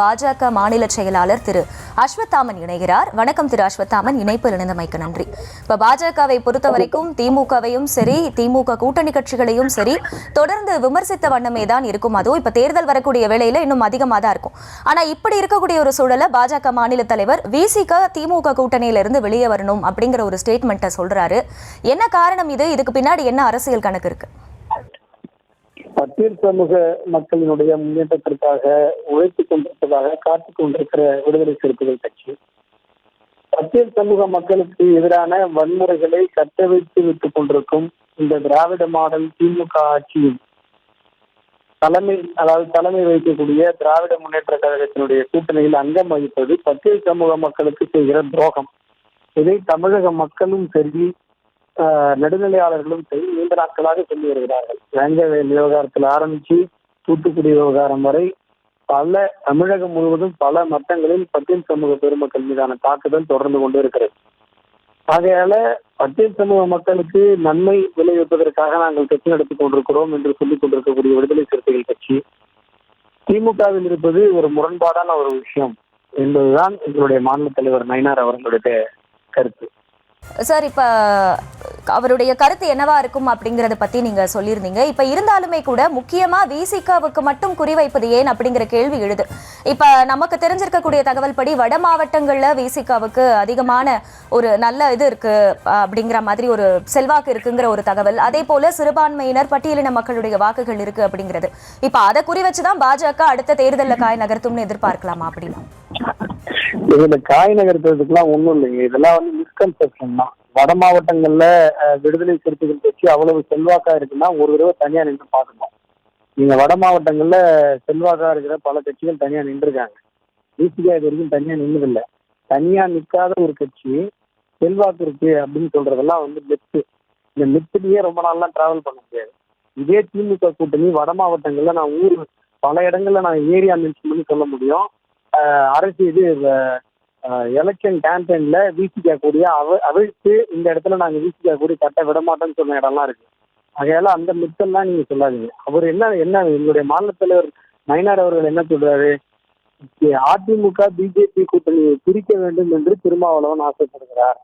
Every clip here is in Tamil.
பாஜக மாநில செயலாளர் திரு அஸ்வத்தாமன் இணைகிறார். வணக்கம் திரு அஸ்வத்தாமன், இணைப்பில் இணைந்தமைக்கு நன்றி. இப்ப பாஜகவை பொறுத்த வரைக்கும் திமுகவையும் சரி, திமுக கூட்டணி கட்சிகளையும் சரி தொடர்ந்து விமர்சித்த வண்ணமே தான் இருக்கும். அதுவும் இப்ப தேர்தல் வரக்கூடிய வேளையில இன்னும் அதிகமா தான் இருக்கும். ஆனா இப்படி இருக்கக்கூடிய ஒரு சூழல பாஜக மாநில தலைவர் விசிக திமுக கூட்டணியில இருந்து வெளியே வரணும் அப்படிங்கிற ஒரு ஸ்டேட்மெண்ட்டை சொல்றாரு. என்ன காரணம் இது? இதுக்கு பின்னாடி என்ன அரசியல் கணக்கு இருக்கு? பட்டியல் சமூக மக்களினுடைய முன்னேற்றத்திற்காக உழைத்துக் கொண்டிருப்பதாக காத்துக் கொண்டிருக்கிற விடுதலை சிறுத்தைகள் கட்சி பட்டியல் சமூக மக்களுக்கு எதிரான வன்முறைகளை கட்டவிழ்த்து விட்டுக் கொண்டிருக்கும் இந்த திராவிட மாடல் திமுக ஆட்சியின் தலைமை வகிக்கக்கூடிய திராவிட முன்னேற்ற கழகத்தினுடைய கூட்டணியில் அங்கம் வகிப்பது பட்டியல் சமூக மக்களுக்கு செய்கிற துரோகம். இதை தமிழக மக்களும் சரி, நடுநிலையாளர்களும் சரி நீண்ட நாட்களாக சொல்லி வருகிறார்கள். வேங்கவேல் விவகாரத்தில் ஆரம்பிச்சு தூத்துக்குடி விவகாரம் வரை தமிழகம் முழுவதும் பல மட்டங்களில் பட்டியல் சமூக பெருமக்கள் மீதான தாக்குதல் தொடர்ந்து கொண்டு இருக்கிறது. ஆகையால பட்டியல் சமூக மக்களுக்கு நன்மை விளைவிப்பதற்காக நாங்கள் கட்சி நடத்திக் கொண்டிருக்கிறோம் என்று சொல்லிக் கொண்டிருக்கக்கூடிய விடுதலை சிறுத்தைகள் கட்சி திமுகவில் இருப்பது ஒரு முரண்பாடான ஒரு விஷயம் என்பதுதான் எங்களுடைய மாநில தலைவர் நயினார் அவர்களுடைய கருத்து. சார், இப்ப அவருடைய கருத்து என்னவா இருக்கும் அப்படிங்கறத பத்தி நீங்க சொல்லியிருந்தீங்க. இப்ப இருந்தாலுமே கூட முக்கியமா விசிகாவுக்கு மட்டும் குறிவைப்பது ஏன் அப்படிங்கிற கேள்வி எழுது. இப்ப நமக்கு தெரிஞ்சிருக்கக்கூடிய தகவல் படி வட மாவட்டங்கள்ல விசிகாவுக்கு அதிகமான ஒரு நல்ல இது இருக்கு அப்படிங்கிற மாதிரி ஒரு செல்வாக்கு இருக்குங்கிற ஒரு தகவல். அதே போல சிறுபான்மையினர் பட்டியலின மக்களுடைய வாக்குகள் இருக்கு அப்படிங்கிறது. இப்ப அதை குறி வச்சுதான் பாஜக அடுத்த தேர்தலில் காய் நகர்த்தும்னு எதிர்பார்க்கலாமா? அப்படின்னா இதுல காய் நகர்த்துறதுக்குலாம் ஒண்ணும் இல்லைங்க. இதெல்லாம் மிஸ்கன்செப்ஷன் தான். வட மாவட்டங்கள்ல விடுதலை சிறுத்தைகள் கட்சி அவ்வளவு செல்வாக்கா இருக்குன்னா ஒரு தடவை தனியா நின்று பார்க்கணும். நீங்க வட மாவட்டங்கள்ல செல்வாக்கா இருக்கிற பல கட்சிகள் தனியா நின்றுருக்காங்க. விசிகா இது வரைக்கும் தனியா நின்றதில்லை. தனியா நிற்காத ஒரு கட்சி செல்வாக்கு இருக்கு அப்படின்னு சொல்றதெல்லாம் மித்து. இந்த மித்துலயே ரொம்ப நாள்லாம் டிராவல் பண்ண முடியாது. இதே திமுக கூட்டணி வட மாவட்டங்கள்ல நான் பல இடங்கள்ல நான் ஏரியா மென்ஷன் பண்ணி சொல்ல முடியும். அரசியல் எலெக்ஷன் கேம்பெயின்ல விசிகா கூடிய அவிழ்த்து இந்த இடத்துல நாங்க விசிகா கூடி கட்ட விட மாட்டோம்னு சொன்ன இடம்லாம் இருக்கு. ஆகையால அந்த மித்தம்லாம் நீங்க சொல்லாதீங்க. அவர் என்ன எங்களுடைய மாநில தலைவர் நயினார் அவர்கள் என்ன சொல்றாரு? அதிமுக பிஜேபி கூட்டணியை பிரிக்க வேண்டும் என்று திருமாவளவன் ஆசைப்படுகிறார்.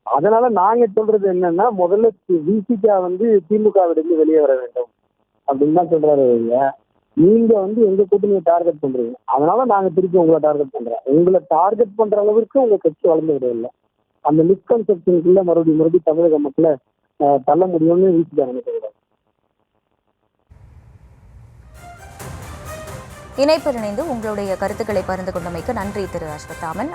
அதனால நாங்க சொல்றது என்னன்னா, முதல்ல விசிகா திமுகவிலிருந்து வெளியே வர வேண்டும் அப்படின்னு தான் சொல்றாரு. நீங்க எங்க கூட்டணியை டார்கெட் பண்றீங்க, அதனால நாங்க திருப்பி உங்களை டார்கெட் பண்றோம். உங்களை டார்கெட் பண்ற அளவிற்கு உங்க கட்சி வளர்ந்து விடவில்லை. அந்த மிஸ்கன்செப்ஷனுக்குள்ள மறுபடியும் தமிழக மக்களை தள்ள முடியும்னு விசிகா நினைக்கிறாங்க. இணைப்பில் இணைந்து உங்களுடைய கருத்துக்களை பகிர்ந்து கொண்டமைக்கு நன்றி திரு அஸ்வத்தாமன்.